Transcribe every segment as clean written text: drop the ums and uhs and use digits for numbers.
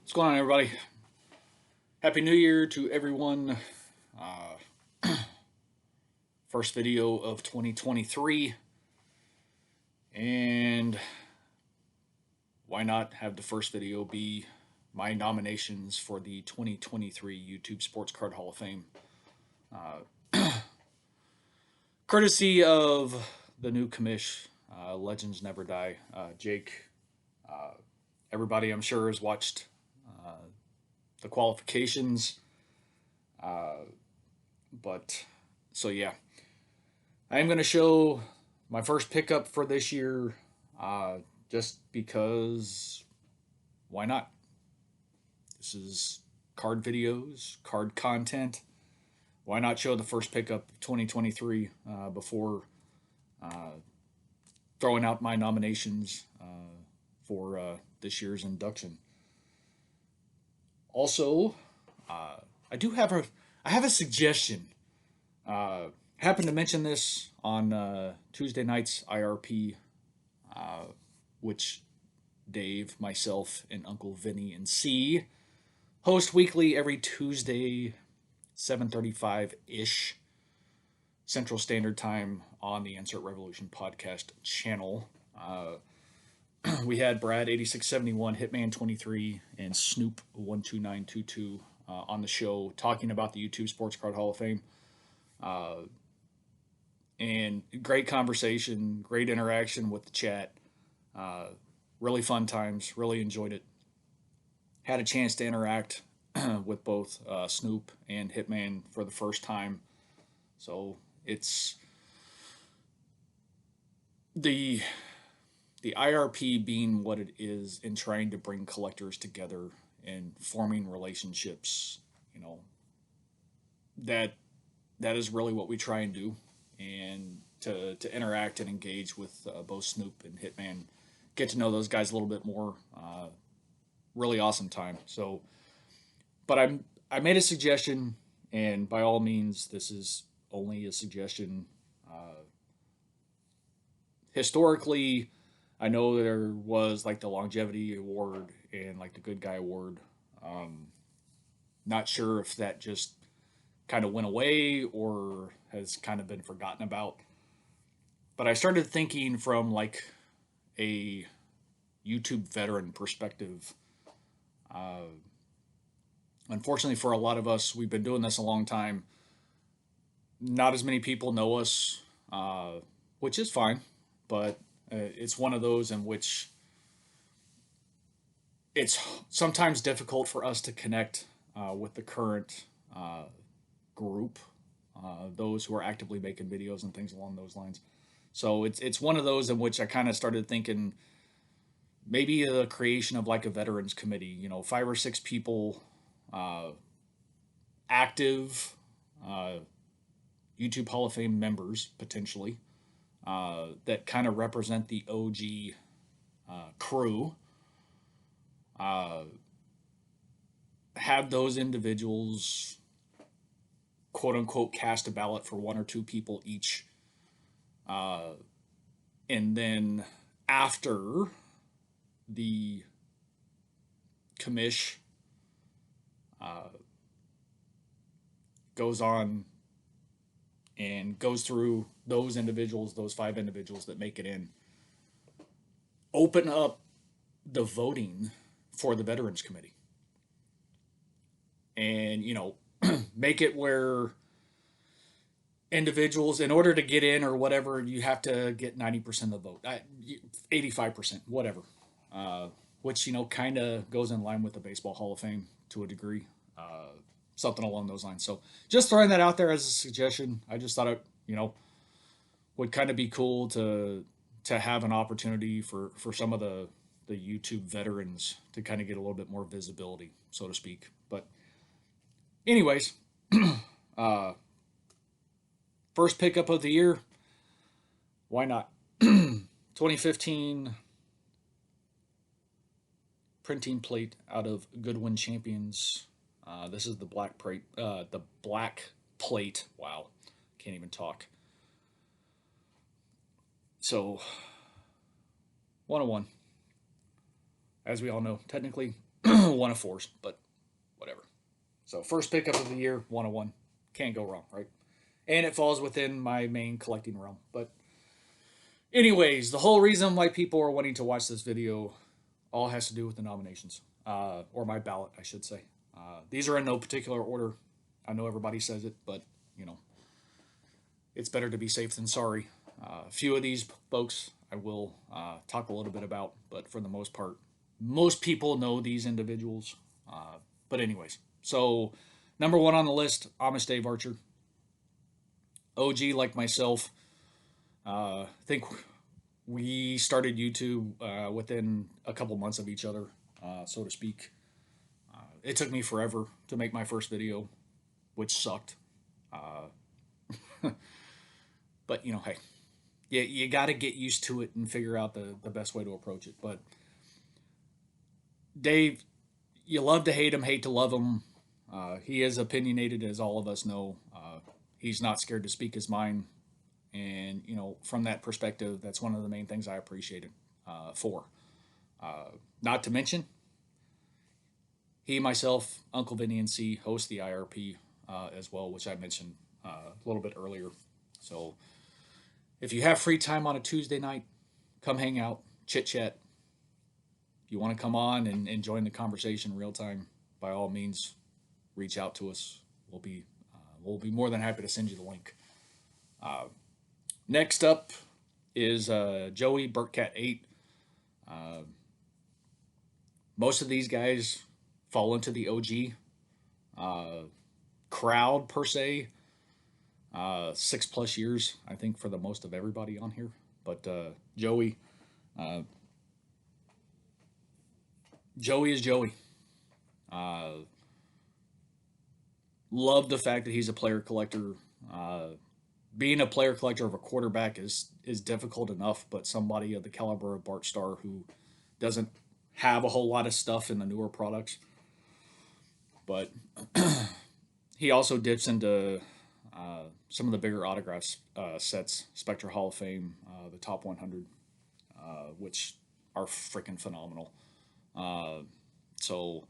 What's going on, everybody? Happy New Year to everyone. First video of 2023. And why not have the first video be my nominations for the 2023 YouTube Sports Card Hall of Fame? Courtesy of the new commish, Legends Never Die. Jake, everybody I'm sure has watched the qualifications. But so yeah, I am going to show my first pickup for this year, just because why not? This is card videos, card content. Why not show the first pickup of 2023 before throwing out my nominations for this year's induction? Also, I have a suggestion. Happened to mention this on Tuesday night's IRP, which Dave, myself, and Uncle Vinny and C host weekly every Tuesday, 7:35 ish Central Standard Time on the Insert Revolution podcast channel. We had Brad 8671, Hitman 23, and Snoop 12922 on the show talking about the YouTube Sports Card Hall of Fame. And great conversation, great interaction with the chat. Really fun times, really enjoyed it. Had a chance to interact with both Snoop and Hitman for the first time. So it's the IRP being what it is in trying to bring collectors together and forming relationships, that is really what we try and do. And to interact and engage with both Snoop and Hitman, get to know those guys a little bit more. Really awesome time. So, but I made a suggestion, and by all means, this is only a suggestion. Historically, I know there was like the longevity award and like the good guy award. Not sure if that just kind of went away or has kind of been forgotten about. But I started thinking from like a YouTube veteran perspective. Unfortunately, for a lot of us, we've been doing this a long time. Not as many people know us, which is fine, but it's one of those in which it's sometimes difficult for us to connect with the current group, those who are actively making videos and things along those lines. So it's one of those in which I kind of started thinking maybe the creation of like a veterans committee, 5 or 6 people, active YouTube Hall of Fame members potentially, that kind of represent the OG crew. Have those individuals, quote unquote, cast a ballot for 1 or 2 people each. And then after the commish goes on and goes through those individuals, those 5 individuals that make it in, open up the voting for the Veterans Committee. And, make it where individuals, in order to get in or whatever, you have to get 90% of the vote, 85%, whatever. Which, kind of goes in line with the Baseball Hall of Fame to a degree. Something along those lines. So just throwing that out there as a suggestion. I just thought it, would kind of be cool to have an opportunity for some of the YouTube veterans to kind of get a little bit more visibility, so to speak. But anyways, first pickup of the year, why not? 2015 printing plate out of Goodwin Champions. This is the black plate. The black plate. Wow, can't even talk. So 101, as we all know, technically one of fours, but whatever. So first pickup of the year, 101. Can't go wrong, right? And it falls within my main collecting realm. But anyways, the whole reason why people are wanting to watch this video all has to do with the nominations, or my ballot, I should say. These are in no particular order. I know everybody says it, but you know, it's better to be safe than sorry. A few of these folks I will talk a little bit about, but for the most part, most people know these individuals. But anyways, so number one on the list, Amish Dave Archer. OG like myself. I think we started YouTube within a couple months of each other, so to speak. It took me forever to make my first video, which sucked. But you know, hey, you got to get used to it and figure out the best way to approach it. But Dave, you love to hate him, hate to love him. He is opinionated, as all of us know. He's not scared to speak his mind, and you know, from that perspective, that's one of the main things I appreciated for. Not to mention, he, myself, Uncle Vinny, and C host the IRP as well, which I mentioned a little bit earlier. So, if you have free time on a Tuesday night, come hang out, chit chat. If you want to come on and join the conversation real time, by all means, reach out to us. We'll be more than happy to send you the link. Next up is Joey Burtcat 8. Most of these guys fall into the OG crowd per se. 6+ years, I think, for the most of everybody on here. But Joey is Joey. Love the fact that he's a player collector. Being a player collector of a quarterback is difficult enough, but somebody of the caliber of Bart Starr, who doesn't have a whole lot of stuff in the newer products, but he also dips into some of the bigger autographs sets, Spectre Hall of Fame, the top 100, which are freaking phenomenal. So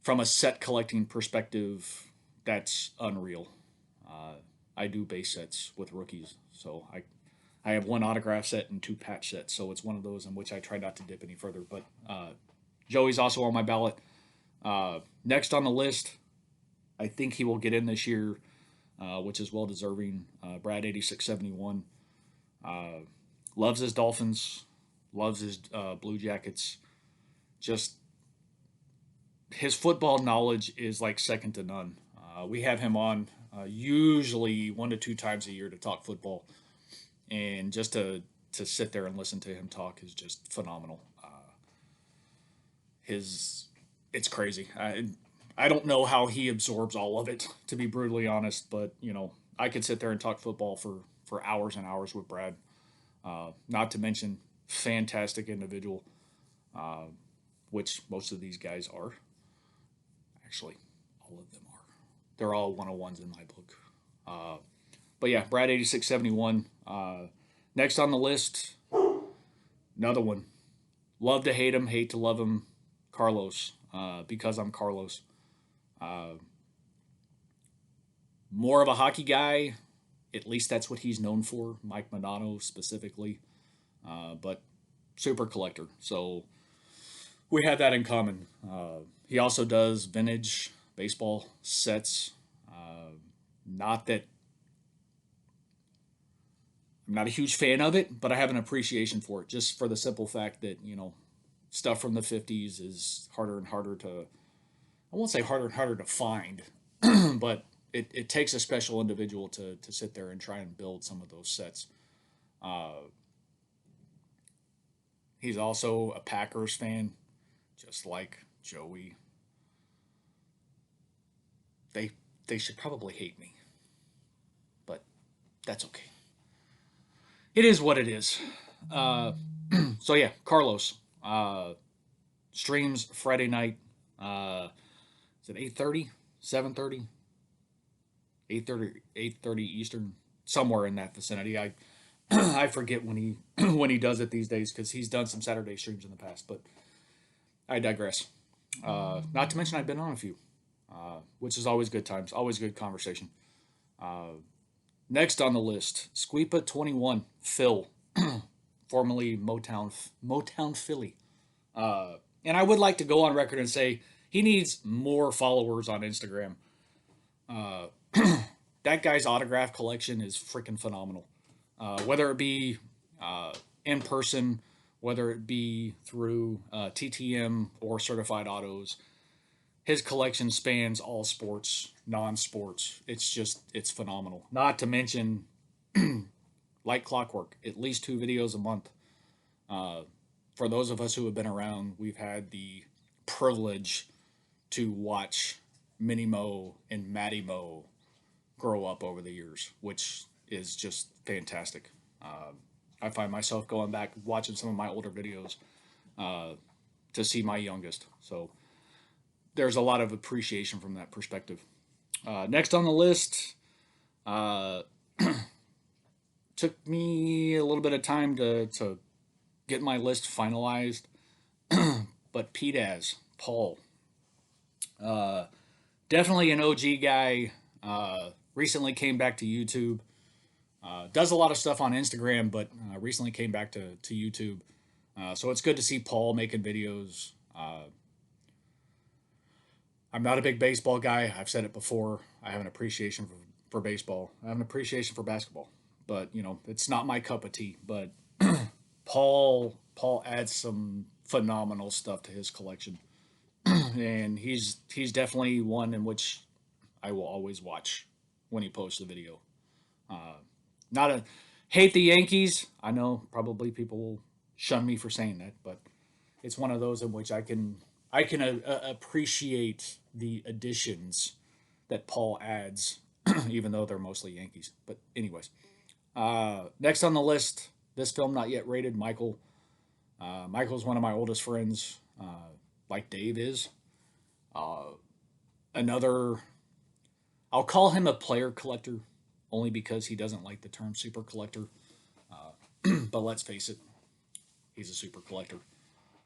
from a set collecting perspective, that's unreal. I do base sets with rookies, so I have one autograph set and two patch sets, so it's one of those in which I try not to dip any further. But Joey's also on my ballot. Next on the list, I think he will get in this year, which is well deserving. Brad 8671 loves his Dolphins, loves his Blue Jackets. Just his football knowledge is like second to none. We have him on usually 1 to 2 times a year to talk football, and just to sit there and listen to him talk is just phenomenal. It's crazy. I don't know how he absorbs all of it, to be brutally honest, but you know, I could sit there and talk football for hours and hours with Brad. Not to mention, fantastic individual, which most of these guys are. Actually, all of them are. They're all 101s in my book. But yeah, Brad 8671. Next on the list, another one. Love to hate him, hate to love him. Carlos, because I'm Carlos. More of a hockey guy, at least that's what he's known for. Mike Modano specifically, but super collector. So we have that in common. He also does vintage baseball sets. Not that I'm not a huge fan of it, but I have an appreciation for it, just for the simple fact that, you know, stuff from the 50s is harder and harder to, I won't say harder and harder to find, but it takes a special individual to sit there and try and build some of those sets. He's also a Packers fan, just like Joey. They should probably hate me, but that's okay. It is what it is. So yeah, Carlos streams Friday night. Is it 8:30, 7:30, 8:30, 8:30 Eastern, somewhere in that vicinity. I forget when he when he does it these days, because he's done some Saturday streams in the past. But I digress. Not to mention I've been on a few, which is always good times, always good conversation. Next on the list, Squeepa 21 Phil, formerly Motown Philly. And I would like to go on record and say he needs more followers on Instagram. Uh, that guy's autograph collection is freaking phenomenal. Whether it be in person, whether it be through TTM or certified autos, his collection spans all sports, non-sports. It's phenomenal. Not to mention, like clockwork, at least 2 videos a month. Uh, for those of us who have been around, we've had the privilege to watch Minnie Mo and Maddie Mo grow up over the years, which is just fantastic. I find myself going back watching some of my older videos uh, to see my youngest. So there's a lot of appreciation from that perspective. Next on the list, uh, took me a little bit of time to get my list finalized, but PDAS, Paul, uh, definitely an OG guy. Recently came back to YouTube. Does a lot of stuff on Instagram, but recently came back to YouTube. So it's good to see Paul making videos. I'm not a big baseball guy. I've said it before. I have an appreciation for baseball. I have an appreciation for basketball, but it's not my cup of tea. But Paul adds some phenomenal stuff to his collection, and he's definitely one in which I will always watch when he posts a video. Not a hate the Yankees. I know probably people will shun me for saying that, but it's one of those in which I can appreciate the additions that Paul adds, even though they're mostly Yankees. But anyways, next on the list, this film not yet rated. Michael. Michael's one of my oldest friends, like Dave is. Uh, Another, I'll call him a player collector, only because he doesn't like the term super collector. But let's face it, he's a super collector.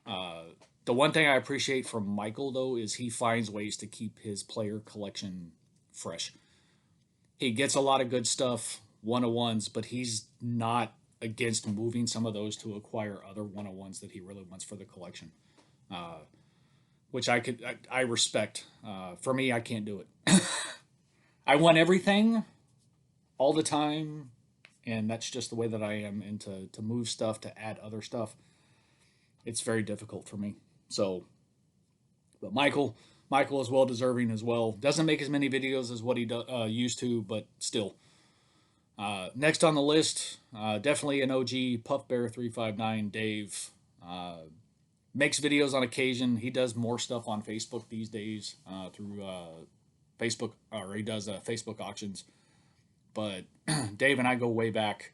Uh, the one thing I appreciate from Michael, though, is he finds ways to keep his player collection fresh. He gets a lot of good stuff, 101s, but he's not against moving some of those to acquire other 101s that he really wants for the collection, uh, which I respect. For me, I can't do it. I want everything all the time, and that's just the way that I am. And to move stuff, to add other stuff, it's very difficult for me. So, but Michael is well deserving as well. Doesn't make as many videos as what he used to, but still. Next on the list, definitely an OG, Puff Bear 359 Dave. Makes videos on occasion. He does more stuff on Facebook these days through Facebook, or he does Facebook auctions. But Dave and I go way back.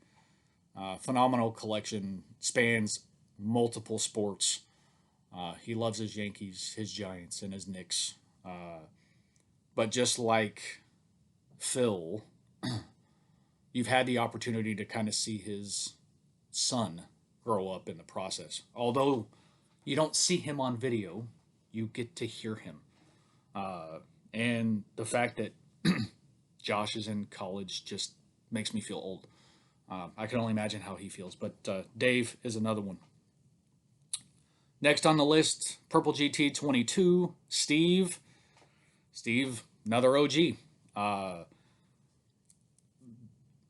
Phenomenal collection, spans multiple sports. He loves his Yankees, his Giants, and his Knicks. But just like Phil, you've had the opportunity to kind of see his son grow up in the process. Although you don't see him on video, you get to hear him. And the fact that Josh is in college just makes me feel old. I can only imagine how he feels. But Dave is another one. Next on the list, Purple GT 22, Steve. Steve, another OG.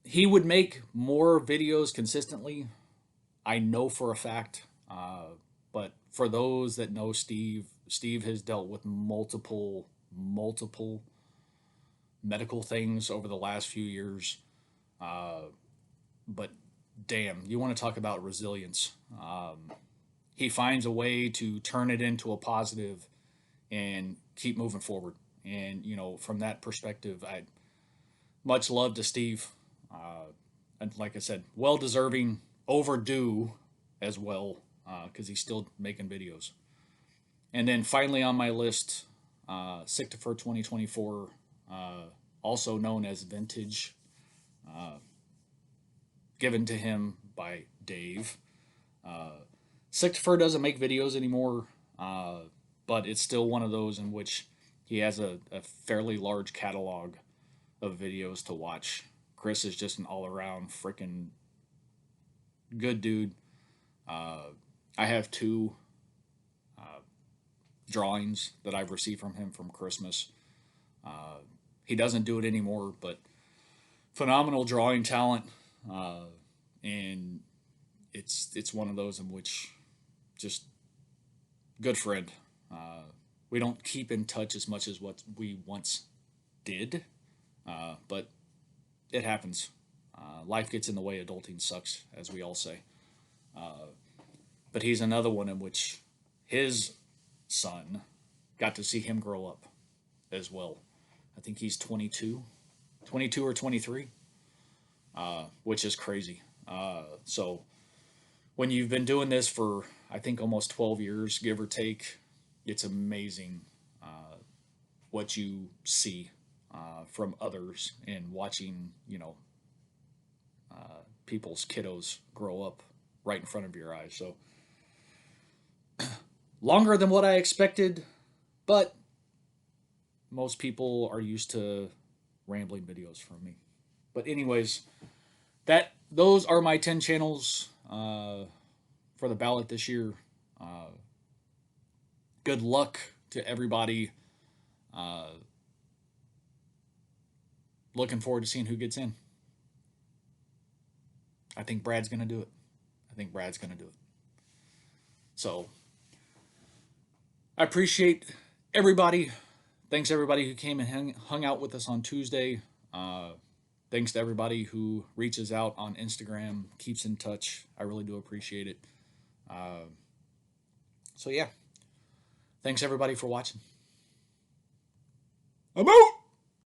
He would make more videos consistently. I know for a fact. But for those that know Steve, Steve has dealt with multiple medical things over the last few years. But damn, you want to talk about resilience. He finds a way to turn it into a positive and keep moving forward. And, from that perspective, I much love to Steve. And like I said, well deserving, overdue as well, because he's still making videos. And then finally on my list, Sictifer 2024, also known as Vintage, given to him by Dave. Sictifer doesn't make videos anymore, but it's still one of those in which he has a fairly large catalog of videos to watch. Chris is just an all around freaking good dude. I have two drawings that I've received from him from Christmas. He doesn't do it anymore, but phenomenal drawing talent, and it's one of those in which just good friend. We don't keep in touch as much as what we once did, but it happens. Life gets in the way. Adulting sucks, as we all say. But he's another one in which his son got to see him grow up as well. I think he's 22 or 23, which is crazy. So when you've been doing this for, I think, almost 12 years, give or take, it's amazing what you see from others and watching, people's kiddos grow up right in front of your eyes. So longer than what I expected, but most people are used to rambling videos from me. But anyways, those are my 10 channels for the ballot this year. Good luck to everybody. Looking forward to seeing who gets in. I think Brad's going to do it. So I appreciate everybody. Thanks everybody who came and hung out with us on Tuesday. Thanks to everybody who reaches out on Instagram, keeps in touch. I really do appreciate it. So yeah, thanks everybody for watching. I'm out.